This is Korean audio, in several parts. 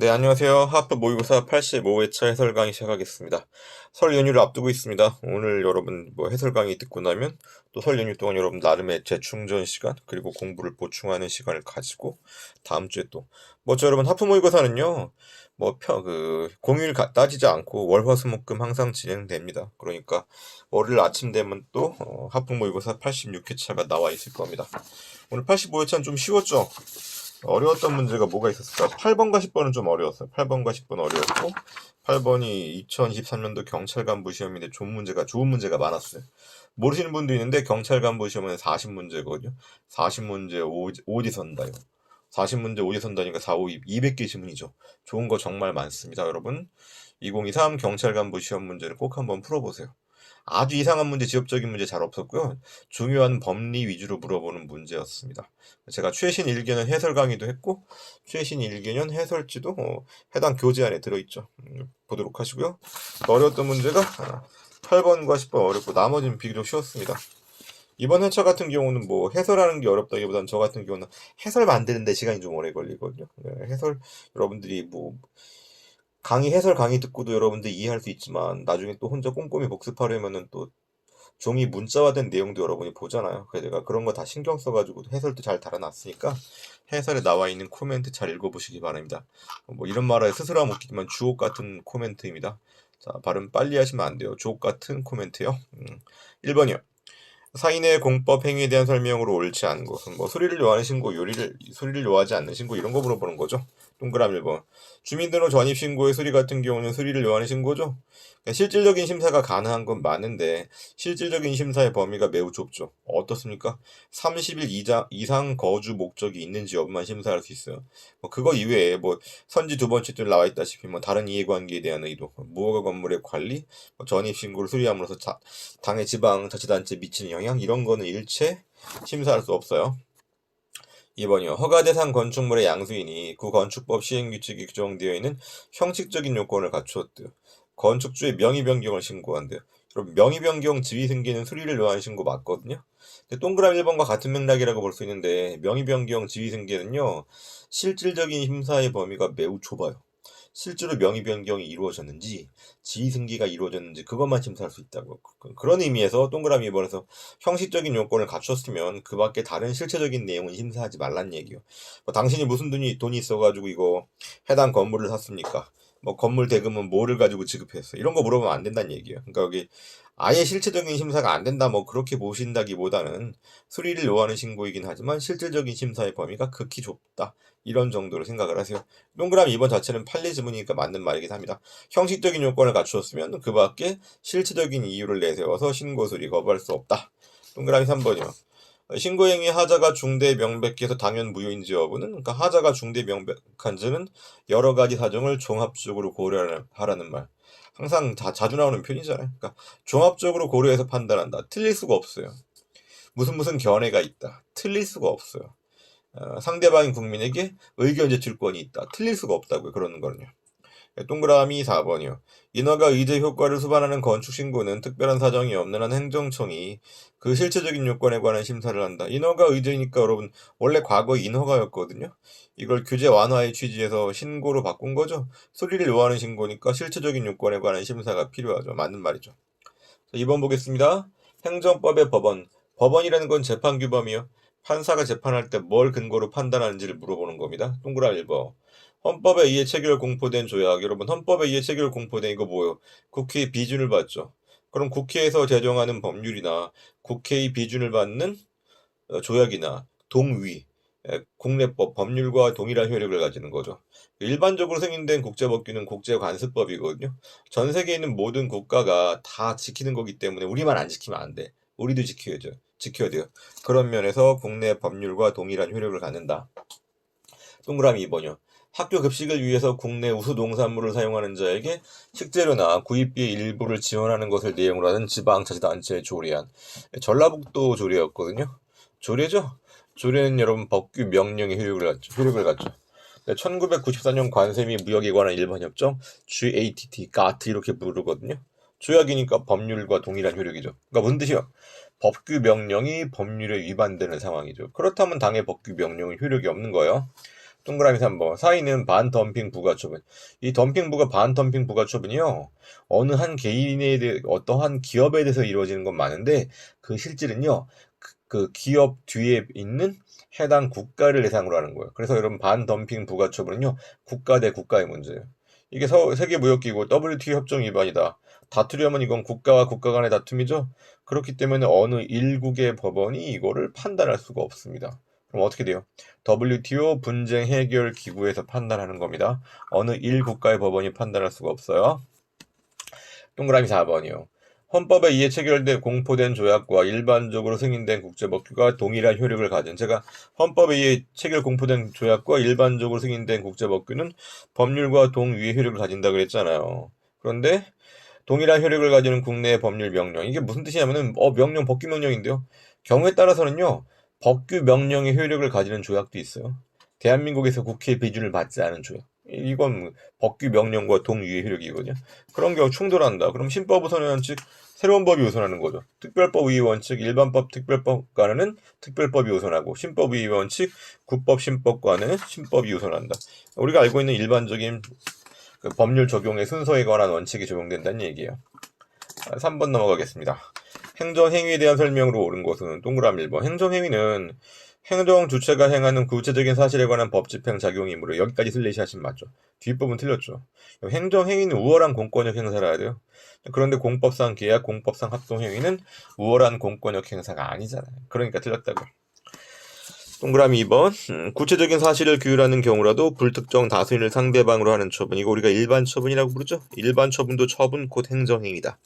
네, 안녕하세요. 하프 모의고사 85회차 해설 강의 시작하겠습니다. 설 연휴를 앞두고 있습니다. 오늘 여러분 해설 강의 듣고 나면 또 설 연휴 동안 여러분 나름의 재충전 시간 그리고 공부를 보충하는 시간을 가지고 다음 주에 또 여러분 하프 모의고사는요. 공휴일 따지지 않고 월화수목금 항상 진행됩니다. 그러니까 월요일 아침 되면 또 하프 모의고사 86회차가 나와 있을 겁니다. 오늘 85회차는 좀 쉬웠죠? 어려웠던 문제가 뭐가 있었을까? 8번과 10번은 좀 어려웠어요. 8번과 10번 어려웠고 8번이 2023년도 경찰 간부 시험인데 좋은 문제가 많았어요. 모르시는 분도 있는데 경찰 간부 시험은 40문제거든요. 40문제 오지선다요. 40문제 오지선다니까 4, 5, 200개 지문이죠. 좋은 거 정말 많습니다, 여러분. 2023 경찰 간부 시험 문제를 꼭 한번 풀어보세요. 아주 이상한 문제, 지엽적인 문제 잘 없었고요. 중요한 법리 위주로 물어보는 문제였습니다. 제가 최신 1개년 해설 강의도 했고 최신 1개년 해설지도 해당 교재 안에 들어있죠. 보도록 하시고요. 어려웠던 문제가 8번과 10번 어렵고 나머지는 비교적 쉬웠습니다. 이번 회차 같은 경우는 해설하는 게 어렵다기보다는 저 같은 경우는 해설 만드는데 시간이 좀 오래 걸리거든요. 해설 여러분들이 해설 강의 듣고도 여러분들 이해할 수 있지만 나중에 또 혼자 꼼꼼히 복습하려면은 또 종이 문자화된 내용도 여러분이 보잖아요. 그래서 제가 그런 거 다 신경 써가지고 해설도 잘 달아놨으니까 해설에 나와 있는 코멘트 잘 읽어보시기 바랍니다. 이런 말에 스스로 하면 웃기지만 주옥 같은 코멘트입니다. 자, 발음 빨리 하시면 안 돼요. 주옥 같은 코멘트요. 1번이요. 사인의 공법 행위에 대한 설명으로 옳지 않은 것은 소리를 요하는 신고, 소리를 요하지 않는 신고 이런 거 물어보는 거죠. 동그라미 1번. 주민등록 전입신고의 소리 같은 경우는 소리를 요하는 신고죠. 실질적인 심사가 가능한 건 맞는데 실질적인 심사의 범위가 매우 좁죠. 어떻습니까? 30일 이상 거주 목적이 있는지 여부만 심사할 수 있어요. 그거 이외에 선지 두 번째 줄 나와 있다시피 다른 이해관계에 대한 의도, 무허가 건물의 관리, 전입신고를 수리함으로써 당의 지방자치단체에 미치는 영향 이런 거는 일체 심사할 수 없어요. 2번이요. 허가대상 건축물의 양수인이 구 건축법 시행규칙이 규정되어 있는 형식적인 요건을 갖추었대요. 건축주의 명의 변경을 신고한대요. 여러분 명의 변경 지위 승계는 수리를 요하는 신고 맞거든요. 근데 동그라미 1번과 같은 맥락이라고 볼 수 있는데 명의 변경 지위 승계는요. 실질적인 심사의 범위가 매우 좁아요. 실제로 명의 변경이 이루어졌는지 지위 승계가 이루어졌는지 그것만 심사할 수 있다고. 그런 의미에서 동그라미 2번에서 형식적인 요건을 갖췄으면 그 밖에 다른 실체적인 내용은 심사하지 말란 얘기요. 당신이 무슨 돈이 있어가지고 이거 해당 건물을 샀습니까? 건물 대금은 뭐를 가지고 지급했어? 이런 거 물어보면 안 된다는 얘기예요. 그러니까 여기 아예 실체적인 심사가 안 된다 그렇게 보신다기보다는 수리를 요하는 신고이긴 하지만 실질적인 심사의 범위가 극히 좁다. 이런 정도로 생각을 하세요. 동그라미 2번 자체는 판례 지문이니까 맞는 말이긴 합니다. 형식적인 요건을 갖추었으면 그 밖에 실체적인 이유를 내세워서 신고 수리 거부할 수 없다. 동그라미 3번이요. 신고행위 하자가 중대 명백해서 당연 무효인지 여부는 그러니까 하자가 중대 명백한지는 여러 가지 사정을 종합적으로 고려하라는 말. 항상 자주 나오는 표현이잖아요. 그러니까 종합적으로 고려해서 판단한다. 틀릴 수가 없어요. 무슨 견해가 있다. 틀릴 수가 없어요. 상대방인 국민에게 의견 제출권이 있다. 틀릴 수가 없다고요. 그러는 거는요. 동그라미 4번이요. 인허가 의제 효과를 수반하는 건축신고는 특별한 사정이 없는 한 행정청이 그 실체적인 요건에 관한 심사를 한다. 인허가 의제니까 여러분 원래 과거 인허가였거든요. 이걸 규제 완화의 취지에서 신고로 바꾼 거죠. 소리를 요하는 신고니까 실체적인 요건에 관한 심사가 필요하죠. 맞는 말이죠. 자, 2번 보겠습니다. 행정법의 법원. 법원이라는 건 재판규범이요. 판사가 재판할 때 뭘 근거로 판단하는지를 물어보는 겁니다. 동그라미 1번. 헌법에 의해 체결 공포된 조약. 여러분 헌법에 의해 체결 공포된 이거 뭐예요? 국회의 비준을 받죠. 그럼 국회에서 제정하는 법률이나 국회의 비준을 받는 조약이나 동위, 국내법, 법률과 동일한 효력을 가지는 거죠. 일반적으로 승인된 국제법규는 국제관습법이거든요. 전 세계에 있는 모든 국가가 다 지키는 거기 때문에 우리만 안 지키면 안 돼. 우리도 지켜야 돼요. 그런 면에서 국내 법률과 동일한 효력을 갖는다. 동그라미 2번이요. 학교 급식을 위해서 국내 우수 농산물을 사용하는 자에게 식재료나 구입비의 일부를 지원하는 것을 내용으로 하는 지방자치단체의 조례안. 전라북도 조례였거든요. 조례죠? 조례는 여러분 법규 명령의 효력을 갖죠. 1994년 관세 및 무역에 관한 일반 협정 GATT 이렇게 부르거든요. 조약이니까 법률과 동일한 효력이죠. 그러니까 무슨 뜻이요? 법규 명령이 법률에 위반되는 상황이죠. 그렇다면 당의 법규 명령은 효력이 없는 거예요. 동그라미 3번. 사인은 반덤핑 부가처분. 이 덤핑부가 반덤핑 부가처분이요. 어느 한 개인에 대해 어떠한 기업에 대해서 이루어지는 건 많은데 그 실질은요. 그 기업 뒤에 있는 해당 국가를 대상으로 하는 거예요. 그래서 여러분 반덤핑 부가처분은요. 국가 대 국가의 문제예요. 이게 세계무역기구 WTO 협정 위반이다. 다투려면 이건 국가와 국가 간의 다툼이죠. 그렇기 때문에 어느 일국의 법원이 이거를 판단할 수가 없습니다. 그럼 어떻게 돼요? WTO 분쟁 해결 기구에서 판단하는 겁니다. 어느 일국가의 법원이 판단할 수가 없어요. 동그라미 4번이요. 헌법에 의해 체결돼 공포된 조약과 일반적으로 승인된 국제법규가 동일한 효력을 가진, 제가 헌법에 의해 체결 공포된 조약과 일반적으로 승인된 국제법규는 법률과 동위의 효력을 가진다 그랬잖아요. 그런데 동일한 효력을 가지는 국내 법률 명령, 이게 무슨 뜻이냐면은 명령 법규 명령인데요. 경우에 따라서는요. 법규 명령의 효력을 가지는 조약도 있어요. 대한민국에서 국회 비준을 받지 않은 조약. 이건 법규 명령과 동위의 효력이거든요. 그런 경우 충돌한다. 그럼 신법 우선은 즉 새로운 법이 우선하는 거죠. 특별법 의의 원칙, 일반법 특별법과는 특별법이 우선하고, 신법 의의 원칙, 국법 신법과는 신법이 우선한다. 우리가 알고 있는 일반적인 그 법률 적용의 순서에 관한 원칙이 적용된다는 얘기예요. 3번 넘어가겠습니다. 행정행위에 대한 설명으로 옳은 것은 동그라미 1번. 행정행위는 행정 주체가 행하는 구체적인 사실에 관한 법 집행 작용이므로, 여기까지 슬래시 하시면 맞죠. 뒷부분 틀렸죠. 행정행위는 우월한 공권력 행사를 해야 돼요. 그런데 공법상 계약, 공법상 합동행위는 우월한 공권력 행사가 아니잖아요. 그러니까 틀렸다고. 동그라미 2번. 구체적인 사실을 규율하는 경우라도 불특정 다수인을 상대방으로 하는 처분, 이거 우리가 일반 처분이라고 부르죠. 일반 처분도 처분 곧 행정행위다.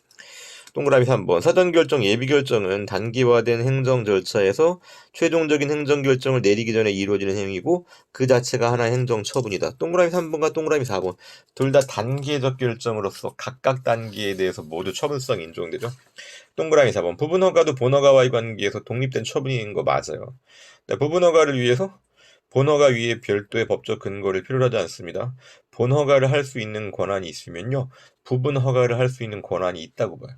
동그라미 3번. 사전결정, 예비결정은 단기화된 행정 절차에서 최종적인 행정결정을 내리기 전에 이루어지는 행위고 그 자체가 하나의 행정처분이다. 동그라미 3번과 동그라미 4번 둘 다 단계적 결정으로서 각각 단계에 대해서 모두 처분성이 인정되죠. 동그라미 4번. 부분허가도 본허가와의 관계에서 독립된 처분인 거 맞아요. 부분허가를 위해서 본허가 위에 별도의 법적 근거를 필요로 하지 않습니다. 본허가를 할 수 있는 권한이 있으면요. 부분허가를 할 수 있는 권한이 있다고 봐요.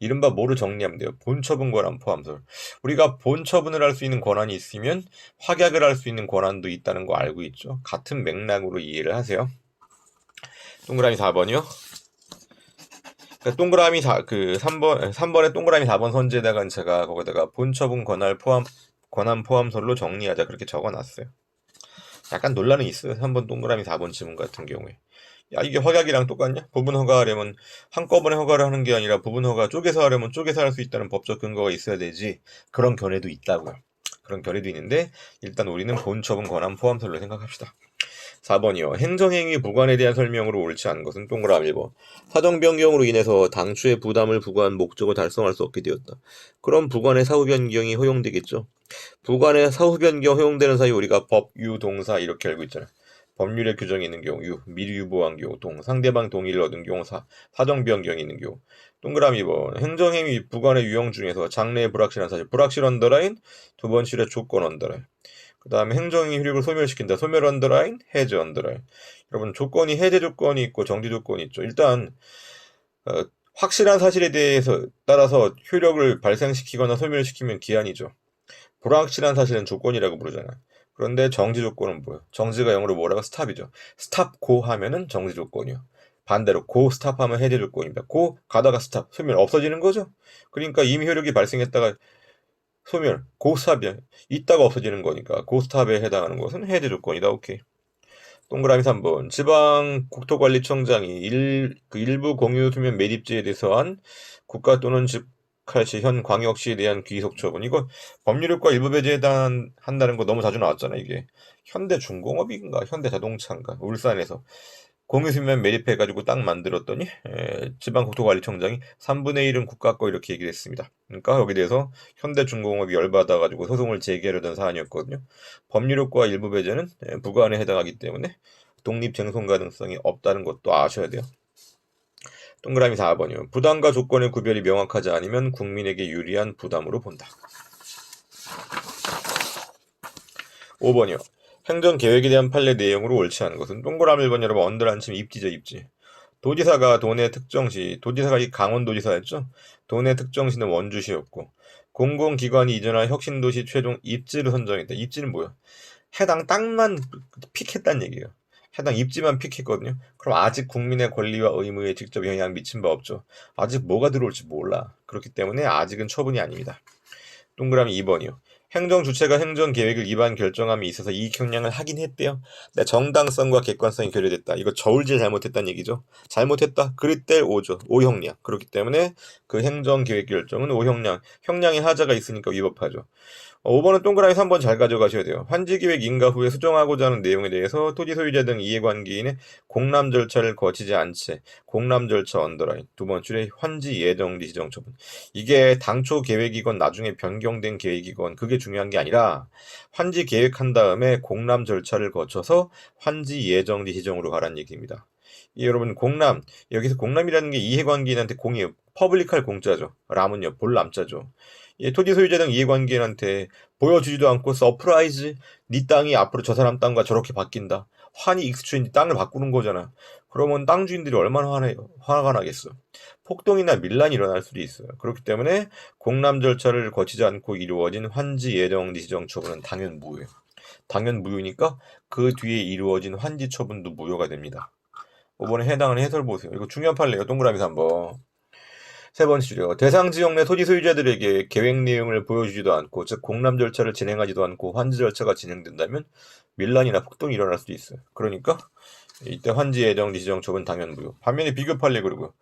이른바 뭐를 정리하면 돼요? 본처분 권한 포함설. 우리가 본처분을 할 수 있는 권한이 있으면 확약을 할 수 있는 권한도 있다는 거 알고 있죠? 같은 맥락으로 이해를 하세요. 동그라미 4번이요. 그러니까 동그라미 3번에 동그라미 4번 선지에다가 제가 거기다가 본처분 권한 포함설로 정리하자 그렇게 적어놨어요. 약간 논란이 있어요. 3번 동그라미 4번 지문 같은 경우에. 야, 이게 확약이랑 똑같냐? 부분 허가하려면 한꺼번에 허가를 하는 게 아니라 부분 허가 쪼개서 하려면 쪼개서 할 수 있다는 법적 근거가 있어야 되지. 그런 견해도 있다고요. 그런 견해도 있는데 일단 우리는 본처분 권한 포함설로 생각합시다. 4번이요. 행정행위 부관에 대한 설명으로 옳지 않은 것은 동그라미 1번. 사정 변경으로 인해서 당초의 부담을 부과한 목적을 달성할 수 없게 되었다. 그럼 부관의 사후 변경이 허용되겠죠. 부관의 사후 변경 허용되는 사이 우리가 법, 유, 동사 이렇게 알고 있잖아요. 법률의 규정이 있는 경우 유, 미리 유보한 경우 동, 상대방 동의를 얻은 경우 사정 변경이 있는 경우. 동그라미 2번. 행정행위 부관의 유형 중에서 장래의 불확실한 사실, 불확실 언더라인, 두 번째의 조건 언더라인. 그 다음에 행정행위 효력을 소멸시킨다. 소멸 언더라인, 해제 언더라인. 여러분 조건이 해제 조건이 있고 정지 조건이 있죠. 일단 확실한 사실에 대해서 따라서 효력을 발생시키거나 소멸시키면 기한이죠. 불확실한 사실은 조건이라고 부르잖아요. 그런데 정지 조건은 뭐예요? 정지가 영어로 뭐라고? 스탑이죠. 스탑 고 하면은 정지 조건이요. 반대로 고 스탑 하면 해제 조건입니다. 고 가다가 스탑, 소멸 없어지는 거죠. 그러니까 이미 효력이 발생했다가 소멸, 고스탑이 있다가 없어지는 거니까 고스탑에 해당하는 것은 해제 조건이다. 오케이. 동그라미 3번. 지방 국토관리청장이 일부 공유수면 매립지에 대해서 한 국가 또는 직할시 현 광역시에 대한 귀속 처분. 이거 법률효과 일부 배제에 해당한다는 거 너무 자주 나왔잖아. 이게 현대중공업인가 현대자동차인가 울산에서 공유수면 매립해가지고 땅 만들었더니 지방국토관리청장이 3분의 1은 국가 거 이렇게 얘기를 했습니다. 그러니까 여기에 대해서 현대중공업이 열받아가지고 소송을 제기하려던 사안이었거든요. 법률효과 일부 배제는 부과안에 해당하기 때문에 독립쟁송 가능성이 없다는 것도 아셔야 돼요. 동그라미 4번이요. 부담과 조건의 구별이 명확하지 않으면 국민에게 유리한 부담으로 본다. 5번이요. 행정계획에 대한 판례 내용으로 옳지 않은 것은 동그라미 1번 여러분 언더라인 치면 입지죠. 입지. 도지사가 도내 특정시, 도지사가 이 강원도지사였죠. 도내 특정시는 원주시였고 공공기관이 이전한 혁신도시 최종 입지를 선정했다. 입지는 뭐야? 해당 땅만 픽했다는 얘기예요. 해당 입지만 픽했거든요. 그럼 아직 국민의 권리와 의무에 직접 영향을 미친 바 없죠. 아직 뭐가 들어올지 몰라. 그렇기 때문에 아직은 처분이 아닙니다. 동그라미 2번이요. 행정 주체가 행정 계획을 위반 결정함에 있어서 이익 형량을 하긴 했대요. 근데 정당성과 객관성이 결여됐다. 이거 저울질 잘못했다는 얘기죠. 잘못했다. 그릇될 5죠. 5형량. 그렇기 때문에 그 행정 계획 결정은 5형량. 형량의 하자가 있으니까 위법하죠. 5번은 동그라미 3번 잘 가져가셔야 돼요. 환지계획 인가 후에 수정하고자 하는 내용에 대해서 토지 소유자 등 이해관계인의 공람 절차를 거치지 않채 공람 절차 언더라인 두 번 줄에 환지 예정지 지정 처분. 이게 당초 계획이건 나중에 변경된 계획이건 그게 중요한 게 아니라 환지 계획한 다음에 공람 절차를 거쳐서 환지 예정지 지정으로 가라는 얘기입니다. 여러분 공람 여기서 공람이라는 게 이해관계인한테 공이에요. 퍼블릭할 공짜죠. 람은요 볼람자죠. 토지 소유자 등 이해관계인한테 보여주지도 않고 서프라이즈 네 땅이 앞으로 저 사람 땅과 저렇게 바뀐다. 환히 익스체인지 땅을 바꾸는 거잖아. 그러면 땅 주인들이 얼마나 화가 나겠어. 폭동이나 밀란이 일어날 수도 있어요. 그렇기 때문에 공람 절차를 거치지 않고 이루어진 환지 예정지 지정 처분은 당연 무효예요. 당연 무효니까 그 뒤에 이루어진 환지 처분도 무효가 됩니다. 이번에 해당하는 해설 보세요. 이거 중요한 판례예요. 동그라미 3번. 세 번째로 대상 지역 내 토지 소유자들에게 계획 내용을 보여주지도 않고 즉 공람 절차를 진행하지도 않고 환지 절차가 진행된다면 밀란이나 폭동이 일어날 수도 있어요. 그러니까 이때 환지 예정 지정 처분 당연 무효. 반면에 비교 판례 그리고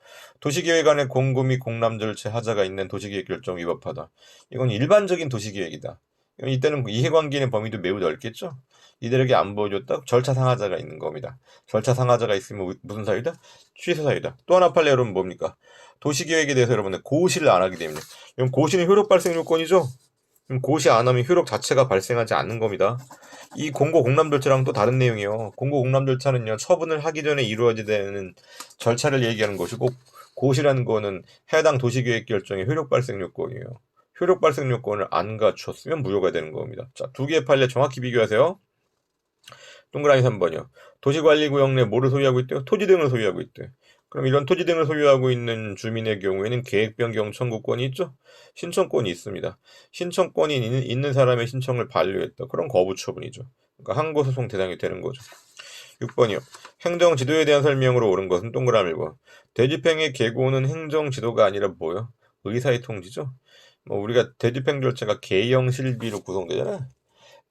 도시계획 안에 공고 및 공람 절차 하자가 있는 도시계획 결정 위법하다. 이건 일반적인 도시계획이다. 이때는 이해관계의 범위도 매우 넓겠죠. 이들에게 안 보여줬다 절차 상하자가 있는 겁니다. 절차 상하자가 있으면 무슨 사유다? 취소 사유다. 또 하나 판례 여러분 뭡니까? 도시계획에 대해서 여러분들 고시를 안 하게 됩니다. 이건 고시는 효력 발생 요건이죠. 고시 안 하면 효력 자체가 발생하지 않는 겁니다. 이 공고 공람 절차랑 또 다른 내용이에요. 공고 공람 절차는요 처분을 하기 전에 이루어져야 되는 절차를 얘기하는 것이고 고시라는 거는 해당 도시계획 결정의 효력 발생 요건이에요. 효력 발생 요건을 안 갖췄으면 무효가 되는 겁니다. 자, 두 개의 판례 정확히 비교하세요. 동그라미 3번이요. 도시관리구역 내 뭐를 소유하고 있대요? 토지 등을 소유하고 있대요. 그럼 이런 토지 등을 소유하고 있는 주민의 경우에는 계획 변경 청구권이 있죠? 신청권이 있습니다. 신청권이 있는 사람의 신청을 반려했다. 그럼 거부 처분이죠. 그러니까 항고소송 대상이 되는 거죠. 6번이요. 행정지도에 대한 설명으로 옳은 것은 동그라미 1번. 대집행의 계고는 행정지도가 아니라 뭐요? 의사의 통지죠? 우리가 대집행 절차가 계형 실비로 구성되잖아요.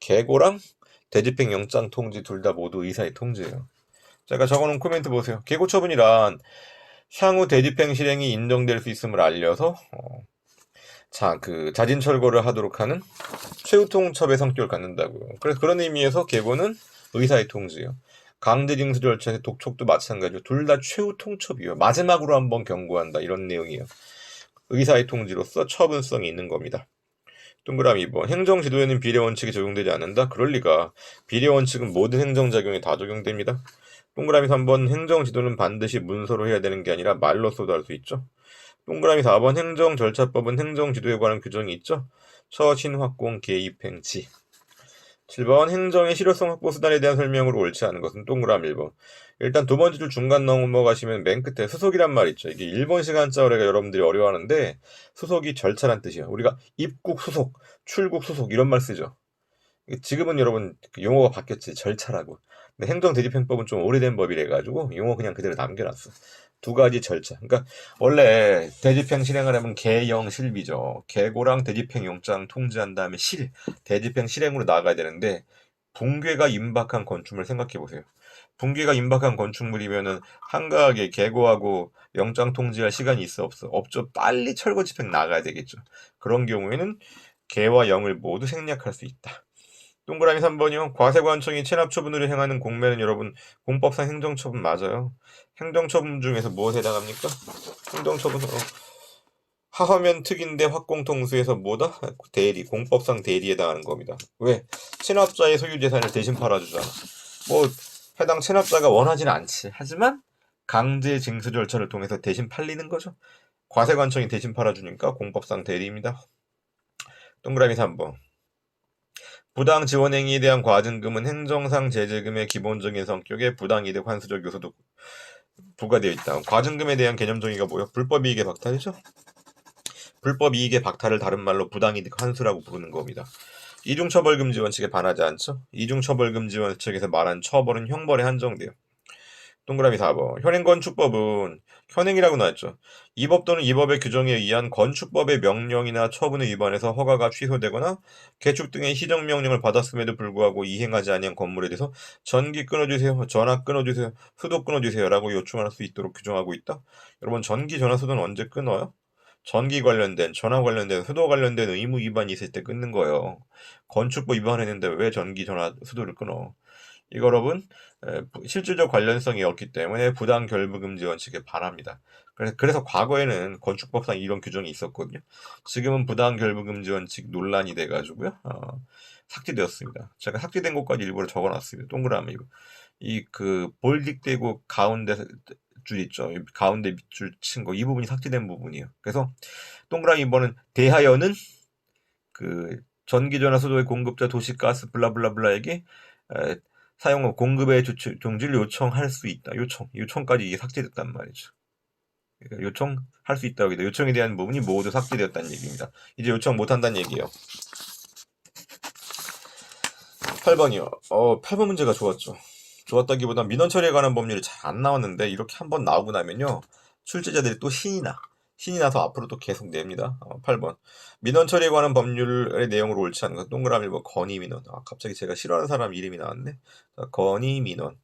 계고랑 대집행 영장 통지 둘 다 모두 의사의 통지예요. 제가 적어놓은 코멘트 보세요. 계고 처분이란 향후 대집행 실행이 인정될 수 있음을 알려서 자진 철거를 하도록 하는 최후통첩의 성격을 갖는다고요. 그래서 그런 의미에서 계고는 의사의 통지예요. 강제징수 절차의 독촉도 마찬가지로 둘 다 최후통첩이에요. 마지막으로 한번 경고한다 이런 내용이에요. 의사의 통지로서 처분성이 있는 겁니다. 동그라미 2번. 행정지도에는 비례원칙이 적용되지 않는다? 그럴 리가. 비례원칙은 모든 행정작용에 다 적용됩니다. 동그라미 3번. 행정지도는 반드시 문서로 해야 되는 게 아니라 말로써도 할 수 있죠. 동그라미 4번. 행정절차법은 행정지도에 관한 규정이 있죠. 처신확공 개입행치. 7번. 행정의 실효성 확보 수단에 대한 설명으로 옳지 않은 것은 동그라미 1번. 일단 두 번째 줄 중간 넘어가시면 맨 끝에 수속이란 말 있죠. 이게 일본 시간자어가 여러분들이 어려워하는데 수속이 절차란 뜻이에요. 우리가 입국 수속, 출국 수속 이런 말 쓰죠. 지금은 여러분 용어가 바뀌었지. 절차라고. 근데 행정대집행법은 좀 오래된 법이래 가지고 용어 그냥 그대로 남겨놨어. 두 가지 절차. 그러니까 원래 대집행 실행을 하면 계영 실비죠. 계고랑 대집행 영장 통지한 다음에 대집행 실행으로 나가야 되는데 붕괴가 임박한 건축물 생각해 보세요. 붕괴가 임박한 건축물이면은 한가하게 계고하고 영장 통지할 시간이 있어 없어? 없죠. 빨리 철거 집행 나가야 되겠죠. 그런 경우에는 계와 영을 모두 생략할 수 있다. 동그라미 3번이요. 과세관청이 체납 처분으로 행하는 공매는 여러분 공법상 행정처분 맞아요. 행정처분 중에서 무엇에 해당합니까? 행정처분 하하면 특인데 확공통수에서 뭐다? 대리, 공법상 대리에 해당하는 겁니다. 왜? 체납자의 소유재산을 대신 팔아주잖아. 해당 체납자가 원하지는 않지. 하지만 강제 징수 절차를 통해서 대신 팔리는 거죠. 과세관청이 대신 팔아주니까 공법상 대리입니다. 동그라미 3번. 부당 지원 행위에 대한 과징금은 행정상 제재금의 기본적인 성격에 부당이득 환수적 요소도 부과되어 있다. 과징금에 대한 개념 정의가 뭐예요? 불법이익의 박탈이죠? 불법이익의 박탈을 다른 말로 부당이득 환수라고 부르는 겁니다. 이중처벌금지 원칙에 반하지 않죠? 이중처벌금지 원칙에서 말한 처벌은 형벌에 한정돼요. 동그라미 4번. 현행건축법은 현행이라고 나왔죠. 이 법 또는 이 법의 규정에 의한 건축법의 명령이나 처분에 위반해서 허가가 취소되거나 개축 등의 시정명령을 받았음에도 불구하고 이행하지 아니한 건물에 대해서 전기 끊어주세요, 전화 끊어주세요, 수도 끊어주세요라고 요청할 수 있도록 규정하고 있다. 여러분, 전기, 전화, 수도는 언제 끊어요? 전기 관련된, 전화 관련된, 수도 관련된 의무 위반이 있을 때 끊는 거예요. 건축법 위반했는데 왜 전기, 전화, 수도를 끊어? 이거 여러분, 실질적 관련성이 없기 때문에 부당 결부 금지 원칙에 반합니다. 그래서 과거에는 건축법상 이런 규정이 있었거든요. 지금은 부당 결부 금지 원칙 논란이 돼가지고요. 삭제되었습니다. 제가 삭제된 것까지 일부러 적어놨습니다. 동그라미로. 이 그 볼릭되고 가운데 줄 있죠. 가운데 밑줄 친 거, 이 부분이 삭제된 부분이에요. 그래서 동그라미 2번은 대하여는 그 전기전화 수도의 공급자 도시가스 블라블라블라에게 사용 공급의 종지를 요청할 수 있다. 요청까지 이게 삭제됐단 말이죠. 그러니까 요청할 수 있다고 해도 요청에 대한 부분이 모두 삭제되었다는 얘기입니다. 이제 요청 못한다는 얘기예요. 8번이요. 8번 문제가 좋았죠. 좋았다기보다 민원 처리에 관한 법률이 잘 안 나왔는데 이렇게 한번 나오고 나면요, 출제자들이 또 신이 나서 앞으로 또 계속 냅니다. 8번. 민원 처리에 관한 법률의 내용으로 옳지 않은 것. 동그라미 1번 건의 민원. 갑자기 제가 싫어하는 사람 이름이 나왔네. 자, 건의 민원.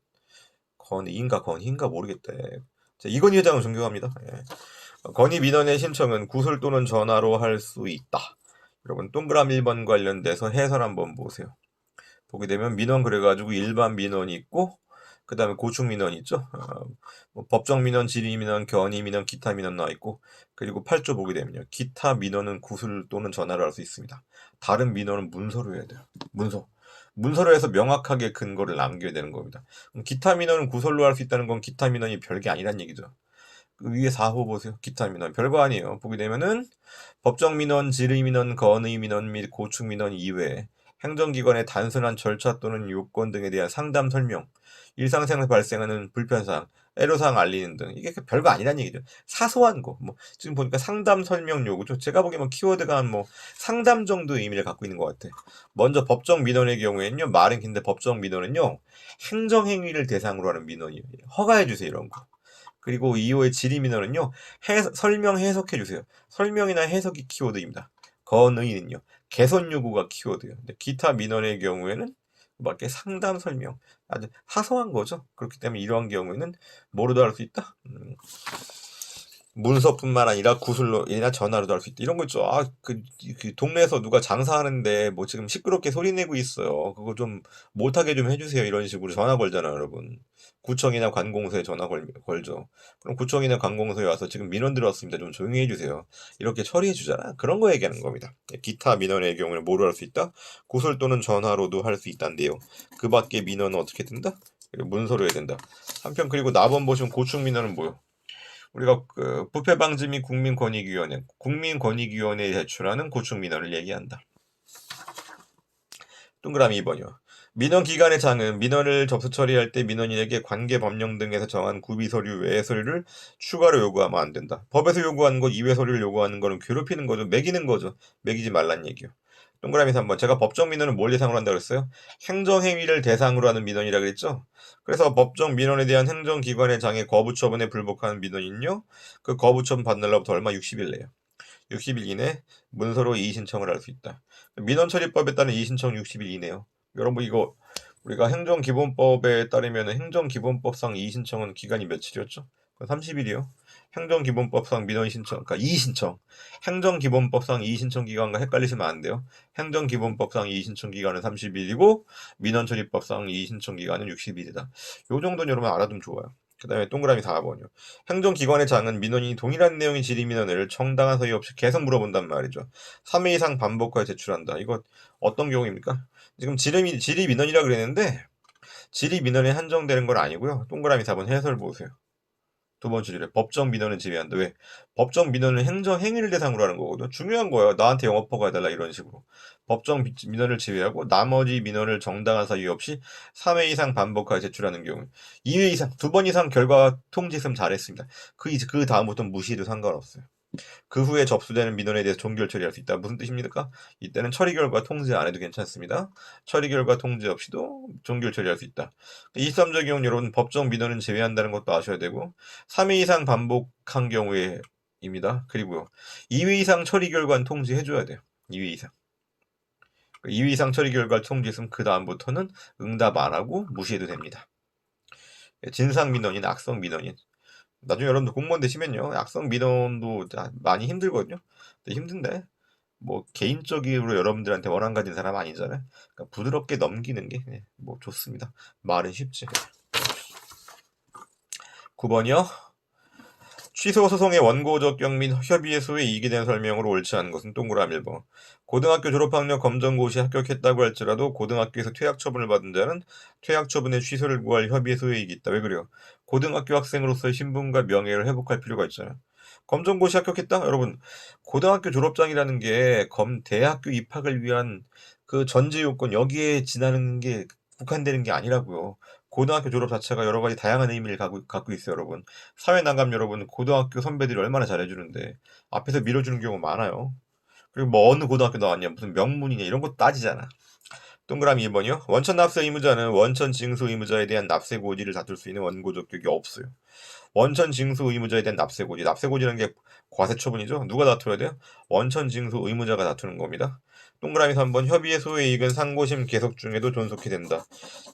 건의인가 모르겠다. 예. 자, 이건희 회장은 존경합니다. 예. 건의 민원의 신청은 구술 또는 전화로 할 수 있다. 여러분, 동그라미 1번 관련돼서 해설 한번 보세요. 보게 되면 민원 그래가지고 일반 민원이 있고, 그 다음에 고충 민원이 있죠. 뭐 법정 민원, 질의 민원, 견의 민원, 기타 민원 나와 있고, 그리고 8조 보게 되면요, 기타 민원은 구술 또는 전화로 할 수 있습니다. 다른 민원은 문서로 해야 돼요. 문서로 해서 명확하게 근거를 남겨야 되는 겁니다. 기타 민원은 구설로 할 수 있다는 건 기타 민원이 별게 아니란 얘기죠. 그 위에 4호 보세요. 기타 민원 별거 아니에요. 보게 되면은 법정 민원, 질의 민원, 건의 민원 및 고충 민원 이외에 행정기관의 단순한 절차 또는 요건 등에 대한 상담 설명, 일상생활에서 발생하는 불편사항, 애로사항 알리는 등, 이게 별거 아니란 얘기죠. 사소한 거. 뭐 지금 보니까 상담 설명 요구죠. 제가 보기에는 키워드가 한 뭐 상담 정도의 의미를 갖고 있는 것 같아. 먼저 법정 민원의 경우에는요, 말은 긴데 법정 민원은요, 행정행위를 대상으로 하는 민원이에요. 허가해 주세요, 이런 거. 그리고 2호의 질의 민원은요, 설명 해석해 주세요. 설명이나 해석이 키워드입니다. 건의는요, 개선 요구가 키워드예요. 근데 기타 민원의 경우에는 밖에 상담 설명, 아주 사소한 거죠. 그렇기 때문에 이러한 경우에는 뭐로도 할 수 있다? 문서뿐만 아니라 구슬로이나 전화로도 할 수 있다. 이런 거 있죠. 그 동네에서 누가 장사하는데 뭐 지금 시끄럽게 소리 내고 있어요. 그거 좀 못하게 좀 해주세요. 이런 식으로 전화 걸잖아요, 여러분. 구청이나 관공서에 전화 걸죠. 그럼 구청이나 관공서에 와서 지금 민원 들어왔습니다. 좀 조용히 해주세요. 이렇게 처리해 주잖아. 그런 거 얘기하는 겁니다. 기타 민원의 경우는 뭐로 할 수 있다? 구슬 또는 전화로도 할 수 있다는데요. 그 밖에 민원은 어떻게 된다? 문서로 해야 된다. 한편 그리고 나번 보시면 고충 민원은 뭐요? 우리가 그 부패 방지 및 국민권익위원회에 제출하는 고충 민원을 얘기한다. 동그라미 2번이요. 민원 기간의 장은 민원을 접수 처리할 때 민원인에게 관계 법령 등에서 정한 구비 서류 외의 서류를 추가로 요구하면 안 된다. 법에서 요구하는 것 이외 서류를 요구하는 거는 괴롭히는 거죠. 매기는 거죠. 매기지 말란 얘기요. 동그라미 3번. 제가 법정 민원은 뭘 대상으로 한다고 그랬어요? 행정행위를 대상으로 하는 민원이라 그랬죠? 그래서 법정 민원에 대한 행정기관의 장애 거부 처분에 불복하는 민원인요, 그 거부 처분 받느라부터 얼마? 60일 내요. 60일 이내 문서로 이의 신청을 할 수 있다. 민원 처리법에 따른 이의 신청 60일 이내요. 여러분, 이거 우리가 행정기본법에 따르면 행정기본법상 이의 신청은 기간이 며칠이었죠? 30일이요. 행정기본법상 민원 신청, 그러니까 이의 신청. 행정기본법상 이의 신청 기간과 헷갈리시면 안 돼요. 행정기본법상 이의 신청 기간은 30일이고 민원 처리법상 이의 신청 기간은 60일이다. 요 정도는 여러분 알아두면 좋아요. 그 다음에 동그라미 4번이요. 행정기관의 장은 민원인이 동일한 내용의 질의 민원을 정당한 서유 없이 계속 물어본단 말이죠. 3회 이상 반복하여 제출한다. 이거 어떤 경우입니까? 지금 질의 민원이라 그랬는데 질의 민원에 한정되는 건 아니고요. 동그라미 4번 해설 보세요. 두 번째 줄에 법정 민원은 지배한다. 왜? 법정 민원은 행정행위를 대상으로 하는 거거든. 중요한 거예요. 나한테 영업허가 해달라 이런 식으로. 법정 민원을 지배하고 나머지 민원을 정당한 사유 없이 3회 이상 반복하여 제출하는 경우, 2회 이상, 2번 이상 결과 통지 있으면 잘했습니다. 그 다음부터는 무시해도 상관없어요. 그 후에 접수되는 민원에 대해서 종결 처리할 수 있다. 무슨 뜻입니까? 이때는 처리 결과 통지 안 해도 괜찮습니다. 처리 결과 통지 없이도 종결 처리할 수 있다. 23조 경우 여러분 법정 민원은 제외한다는 것도 아셔야 되고 3회 이상 반복한 경우에 입니다. 그리고요. 2회 이상 처리 결과는 통지해줘야 돼요. 2회 이상. 2회 이상 처리 결과를 통지했으면 그 다음부터는 응답 안 하고 무시해도 됩니다. 진상 민원인, 악성 민원인. 나중에 여러분들 공무원 되시면요. 악성 민원도 많이 힘들거든요. 근데 힘든데 뭐 개인적으로 여러분들한테 원한 가진 사람 아니잖아요. 그러니까 부드럽게 넘기는 게 뭐 좋습니다. 말은 쉽지. 9번이요. 취소 소송의 원고적 경 및 협의의 소에 이익이 된 설명으로 옳지 않은 것은 동그라미 1번. 고등학교 졸업학력 검정고시 합격했다고 할지라도 고등학교에서 퇴학 처분을 받은 자는 퇴학 처분의 취소를 구할 협의의 소에 이익이 있다. 왜 그래요? 고등학교 학생으로서의 신분과 명예를 회복할 필요가 있잖아요. 검정고시 합격했다? 여러분, 고등학교 졸업장이라는 게 대학교 입학을 위한 그 전제 요건 여기에 지나는 게 국한되는 게 아니라고요. 고등학교 졸업 자체가 여러 가지 다양한 의미를 갖고 있어요, 여러분. 사회 나가면 여러분 고등학교 선배들이 얼마나 잘해주는데 앞에서 밀어주는 경우 많아요. 그리고 뭐 어느 고등학교 나왔냐 무슨 명문이냐 이런 거 따지잖아. 동그라미 2번이요. 원천 납세 의무자는 원천 징수 의무자에 대한 납세 고지를 다툴 수 있는 원고 적격이 없어요. 원천 징수 의무자에 대한 납세 고지. 납세 고지라는 게 과세 처분이죠. 누가 다투어야 돼요? 원천 징수 의무자가 다투는 겁니다. 동그라미 3번 협의의 소의 이익은 상고심 계속 중에도 존속이 된다.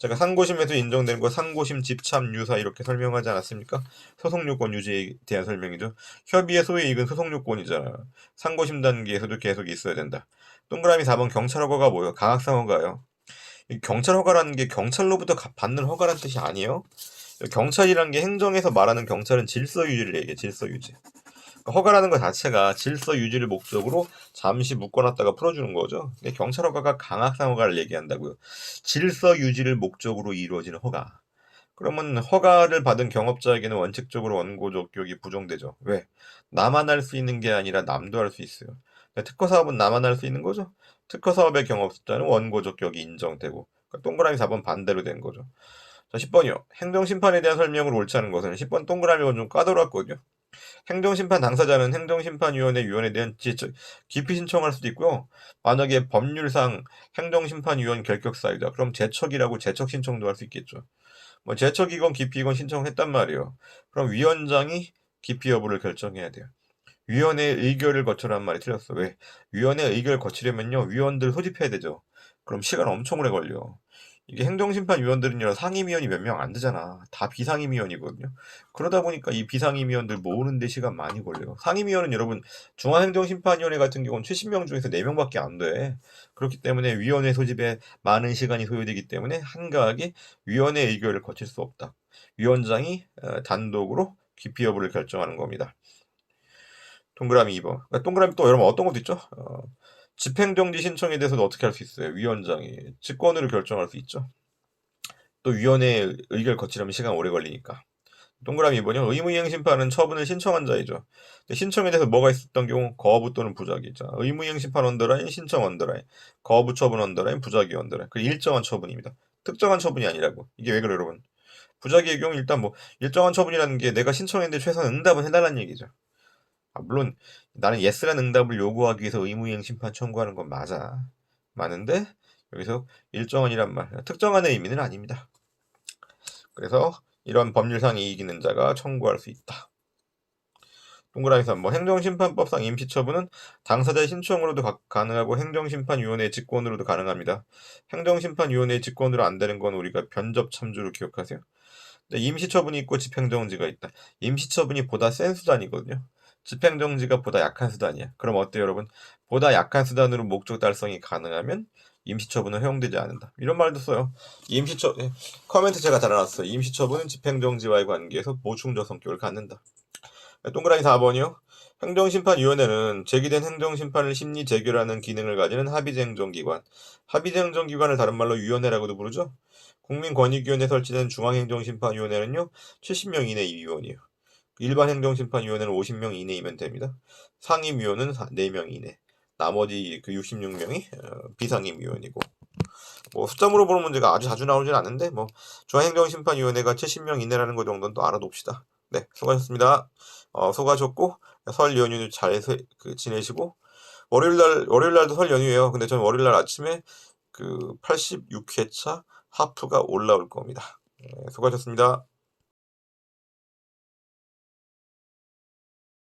제가 상고심에서 인정된 거 상고심 집참 유사 이렇게 설명하지 않았습니까? 소송요건 유지에 대한 설명이죠. 협의의 소의 이익은 소송요건이잖아. 상고심 단계에서도 계속 있어야 된다. 동그라미 4번 경찰 허가가 뭐예요? 강학상 허가예요. 경찰 허가라는 게 경찰로부터 받는 허가란 뜻이 아니에요. 경찰이라는 게 행정에서 말하는 경찰은 질서 유지를 얘기해. 질서 유지. 그러니까 허가라는 것 자체가 질서 유지를 목적으로 잠시 묶어놨다가 풀어주는 거죠. 근데 경찰 허가가 강학상 허가를 얘기한다고요. 질서 유지를 목적으로 이루어지는 허가. 그러면 허가를 받은 경업자에게는 원칙적으로 원고 적격이 부정되죠. 왜? 나만 할 수 있는 게 아니라 남도 할 수 있어요. 그러니까 특허 사업은 나만 할 수 있는 거죠. 특허 사업의 경업자는 원고 적격이 인정되고 그러니까 동그라미 4번 반대로 된 거죠. 자, 10번이요. 행정심판에 대한 설명을 옳지 않은 것은 10번 동그라미가 좀 까다로웠거든요. 행정심판 당사자는 행정심판위원회 위원에 대한 기피 신청할 수도 있고요. 만약에 법률상 행정심판위원 결격 사유다. 그럼 제척이라고 제척 신청도 할 수 있겠죠. 뭐 제척이건 기피건 신청했단 말이에요. 그럼 위원장이 기피 여부를 결정해야 돼요. 위원회의 의결을 거쳐란 말이 틀렸어. 왜? 위원회 의결을 거치려면요. 위원들 소집해야 되죠. 그럼 시간 엄청 오래 걸려. 이게 행정심판위원들은요. 상임위원이 몇 명 안 되잖아. 다 비상임위원이거든요. 그러다 보니까 이 비상임위원들 모으는데 시간 많이 걸려요. 상임위원은 여러분 중앙행정심판위원회 같은 경우는 70명 중에서 4명밖에 안 돼. 그렇기 때문에 위원회 소집에 많은 시간이 소요되기 때문에 한가하게 위원회 의결을 거칠 수 없다. 위원장이 단독으로 기피 여부를 결정하는 겁니다. 동그라미 2번. 그러니까 동그라미 또 여러분 어떤 것도 있죠? 집행정지 신청에 대해서도 어떻게 할 수 있어요? 위원장이 직권으로 결정할 수 있죠. 또 위원회 의결 거치려면 시간 오래 걸리니까. 동그라미 2번이요. 의무이행 심판은 처분을 신청한 자이죠. 근데 신청에 대해서 뭐가 있었던 경우 거부 또는 부작위죠. 의무이행 심판 언더라인, 신청 언더라인, 거부 처분 언더라인, 부작위 언더라인. 그 일정한 처분입니다. 특정한 처분이 아니라고. 이게 왜 그래요, 여러분? 부작위의 경우 일단 뭐 일정한 처분이라는 게 내가 신청했는데 최소한 응답은 해달라는 얘기죠. 물론 나는 예스라는 응답을 요구하기 위해서 의무이행 심판 청구하는 건 맞아. 많은데 여기서 일정한이란 말, 특정한의 의미는 아닙니다. 그래서 이런 법률상 이익 있는 자가 청구할 수 있다. 동그라미 3번 행정심판법상 임시처분은 당사자의 신청으로도 가능하고 행정심판위원회의 직권으로도 가능합니다. 행정심판위원회의 직권으로 안 되는 건 우리가 변접참조로 기억하세요. 임시처분이 있고 집행정지가 있다. 임시처분이 보다 센 수단이거든요. 집행정지가 보다 약한 수단이야. 그럼 어때요, 여러분? 보다 약한 수단으로 목적 달성이 가능하면 임시처분은 허용되지 않는다. 이런 말도 써요. 커멘트 제가 달아놨어요. 임시처분은 집행정지와의 관계에서 보충적 성격을 갖는다. 동그라미 4번이요. 행정심판위원회는 제기된 행정심판을 심리 재결하는 기능을 가지는 합의제행정기관. 합의제행정기관을 다른 말로 위원회라고도 부르죠. 국민권익위원회 설치된 중앙행정심판위원회는요. 70명 이내 위원이에요. 일반 행정심판위원회는 50명 이내이면 됩니다. 상임위원은 4명 이내. 나머지 그 66명이 비상임위원이고. 뭐 숫자 물어보는 문제가 아주 자주 나오진 않는데 뭐 중앙행정심판위원회가 70명 이내라는 거 정도는 또 알아둡시다. 네, 수고하셨습니다. 수고하셨고 설 연휴 잘 지내시고 월요일 날도 설 연휴예요. 근데 저는 월요일 날 아침에 그 86회차 하프가 올라올 겁니다. 네, 수고하셨습니다.